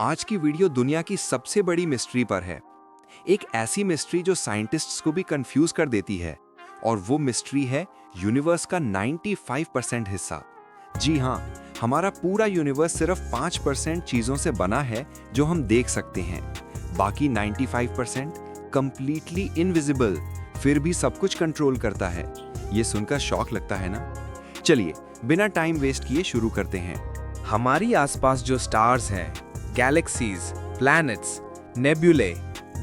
आज की वीडियो दुनिया की सबसे बड़ी मिस्ट्री पर है। एक ऐसी मिस्ट्री जो साइंटिस्ट्स को भी कंफ्यूज कर देती है, और वो मिस्ट्री है यूनिवर्स का 95% हिस्सा। जी हाँ, हमारा पूरा यूनिवर्स सिर्फ 5% चीजों से बना है जो हम देख सकते हैं। बाकी 95% कंप्लीटली इनविजिबल, फिर भी सब कुछ कंट्रोल करता है। ये सुनकर शॉक लगता है ना? चलिए बिना टाइम वेस्ट किए शुरू करते हैं। हमारी आसपास जो स्टार्स हैं, गैलेक्सीज, प्लैनेट्स, नेब्यूले,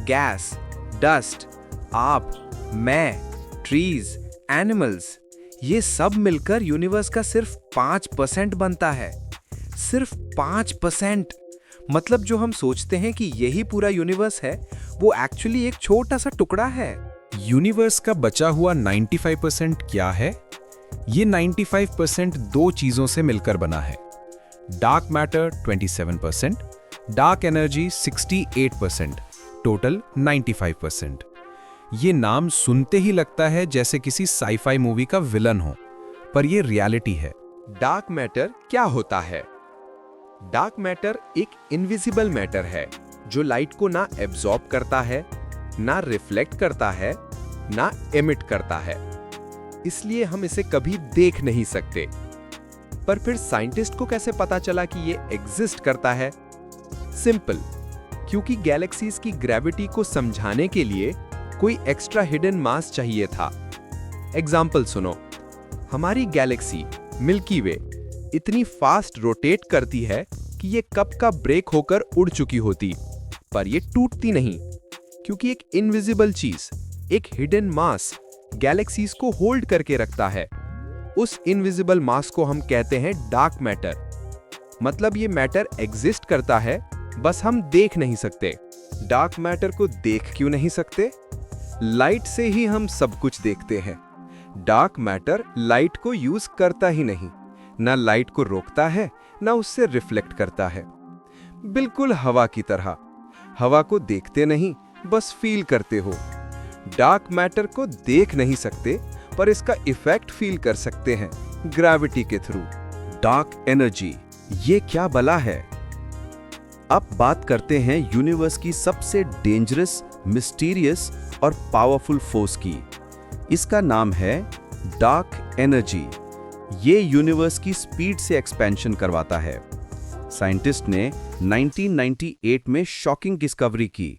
गैस, डस्ट, आप, मैं, ट्रीज, एनिमल्स, ये सब मिलकर यूनिवर्स का सिर्फ 5% बनता है। सिर्फ 5%। मतलब जो हम सोचते हैं कि यही पूरा यूनिवर्स है, वो एक्चुअली एक छोटा सा टुकड़ा है। यूनिवर्स का बचा हुआ 95% क्या है? ये 95% दो चीजों से मिलकर बना है। Dark matter 27%, dark energy 68%, total 95%। ये नाम सुनते ही लगता है जैसे किसी साईफाई मूवी का विलन हो, पर ये रियलिटी है। डार्क मैटर क्या होता है? डार्क मैटर एक इनविजिबल मैटर है जो लाइट को ना एब्जॉर्ब करता है, ना रिफ्लेक्ट करता है, ना एमिट करता है। इसलिए हम इसे कभी देख नहीं सकते। पर फिर साइंटिस्ट को कैसे पता चला कि ये एग्जिस्ट करता है? सिंपल, क्योंकि गैलेक्सीज की ग्रेविटी को समझाने के लिए कोई एक्स्ट्रा हिडन मास चाहिए था। एग्जाम्पल सुनो, हमारी गैलेक्सी मिल्की वे इतनी फास्ट रोटेट करती है कि ये कब का ब्रेक होकर उड़ चुकी होती, पर ये टूटती नहीं, क्योंकि एक इनविजिबल चीज, एक हिडन मास गैलेक्सीज को होल्ड करके रखता है। उस इनविजिबल मास को हम कहते हैं डार्क मैटर। मतलब ये मैटर एग्जिस्ट करता है, बस हम देख नहीं सकते। डार्क मैटर को देख क्यों नहीं सकते? लाइट से ही हम सब कुछ देखते हैं। डार्क मैटर लाइट को यूज करता ही नहीं, ना लाइट को रोकता है, ना उससे रिफ्लेक्ट करता है। बिल्कुल हवा की तरह। हवा को देखते नहीं, बस फील करते हो। डार्क मैटर को देख नहीं सकते, पर इसका इफेक्ट फील कर सकते हैं ग्रेविटी के थ्रू। डार्क एनर्जी, ये क्या बला है? अब बात करते हैं यूनिवर्स की सबसे डेंजरस, मिस्टीरियस और पावरफुल फोर्स की। इसका नाम है डार्क एनर्जी। ये यूनिवर्स की स्पीड से एक्सपेंशन करवाता है। साइंटिस्ट ने 1998 में शॉकिंग डिस्कवरी की।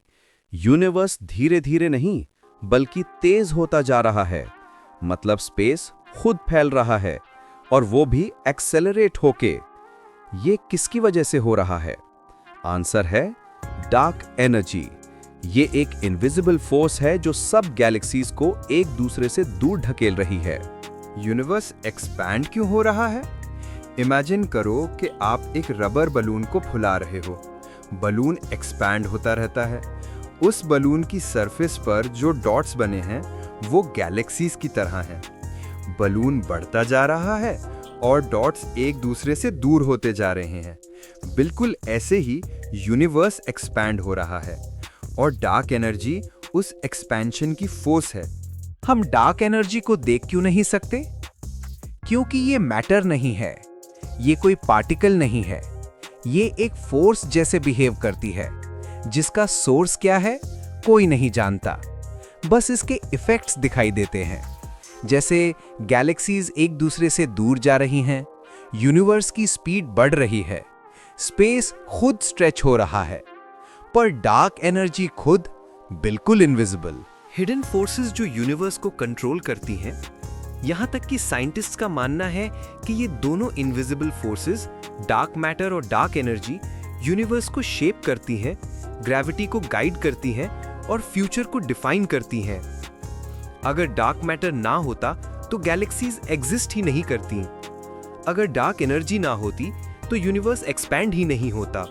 यूनिवर्स धीरे धीरे नहीं, बल्कि तेज होता जा रहा है। मतलब स्पेस खुद फैल रहा है, और वो भी एक्सेलरेट होके। ये किसकी वजह से हो रहा है? आंसर है डार्क एनर्जी। ये एक इनविजिबल फोर्स है जो सब गैलेक्सीज को एक दूसरे से दूर ढकेल रही है। यूनिवर्स एक्सपैंड क्यों हो रहा है? इमेजिन करो कि आप एक रबर बलून को फुला रहे हो। बलून एक्सपैंड होता रहता है। उस बलून की सरफेस पर जो डॉट्स बने हैं वो गैलेक्सीज की तरह हैं। बलून बढ़ता जा रहा है और डॉट्स एक दूसरे से दूर होते जा रहे हैं। बिल्कुल ऐसे ही यूनिवर्स एक्सपैंड हो रहा है, और डार्क एनर्जी उस एक्सपेंशन की फोर्स है। हम डार्क एनर्जी को देख क्यों नहीं सकते? क्योंकि ये मैटर नहीं है, ये कोई पार्टिकल नहीं है। ये एक फोर्स जैसे बिहेव करती है, जिसका सोर्स क्या है कोई नहीं जानता। बस इसके इफेक्ट्स दिखाई देते हैं, जैसे गैलेक्सीज एक दूसरे से दूर जा रही हैं, यूनिवर्स की स्पीड बढ़ रही है, स्पेस खुद स्ट्रेच हो रहा है। पर डार्क एनर्जी खुद बिल्कुल इनविजिबल। हिडन फोर्सेस जो यूनिवर्स को कंट्रोल करती हैं, यहाँ तक कि साइंटिस्ट्स का मानना है कि ये दोनों इनविजिबल फोर्सेस, डार्क मैटर और डार्क एनर्जी, यूनिवर्स को शेप करती हैं, ग्रेविटी को गाइड करती हैं और फ्यूचर को डिफाइन करती हैं। अगर डार्क मैटर ना होता तो गैलेक्सीज एग्जिस्ट ही नहीं करती। अगर डार्क एनर्जी ना होती तो यूनिवर्स एक्सपैंड ही नहीं होता।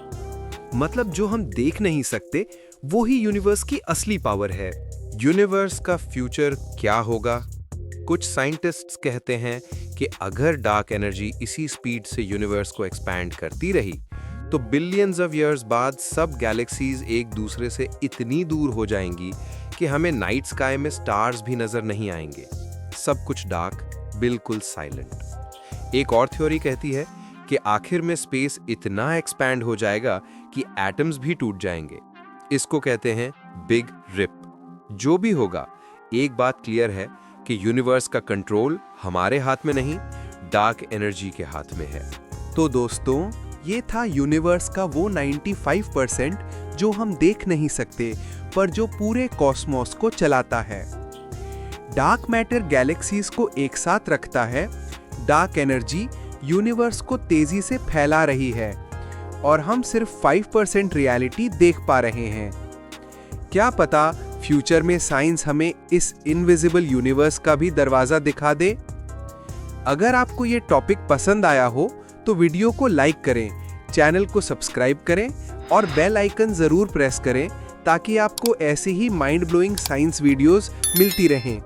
मतलब जो हम देख नहीं सकते वो ही यूनिवर्स की असली पावर है। यूनिवर्स का फ्यूचर क्या होगा? कुछ साइंटिस्ट्स कहते हैं कि अगर डार्क एनर्जी इसी स्पीड से यूनिवर्स को एक्सपैंड करती रही तो बिलियंस ऑफ इयर्स बाद सब गैलेक्सीज एक दूसरे से इतनी दूर हो जाएंगी कि हमें नाइट स्काई में स्टार्स भी नजर नहीं आएंगे। सब कुछ डार्क, बिल्कुल साइलेंट। एक और थ्योरी कहती है कि आखिर में स्पेस इतना एक्सपैंड हो जाएगा कि एटम्स भी टूट जाएंगे। इसको कहते हैं बिग रिप। जो भी होगा, एक बात क्लियर है कि यूनिवर्स का कंट्रोल हमारे हाथ में नहीं, डार्क एनर्जी के हाथ में है। तो दोस्तों, ये था यूनिवर्स का वो 95% जो हम देख नहीं सकते पर जो पूरे कॉस्मोस को चलाता है। डार्क मैटर गैलेक्सीज को एक साथ रखता है, डार्क एनर्जी यूनिवर्स को तेजी से फैला रही है और हम सिर्फ 5% रियलिटी देख पा रहे हैं। क्या पता फ्यूचर में साइंस हमें इस इनविजिबल यूनिवर्स का भी दरवाजा दिखा दे। अगर आपको ये टॉपिक पसंद आया हो तो वीडियो को लाइक करें, चैनल को सब्सक्राइब करें और बेल आइकन जरूर प्रेस करें ताकि आपको ऐसे ही माइंड ब्लोइंग साइंस वीडियोस मिलती रहें।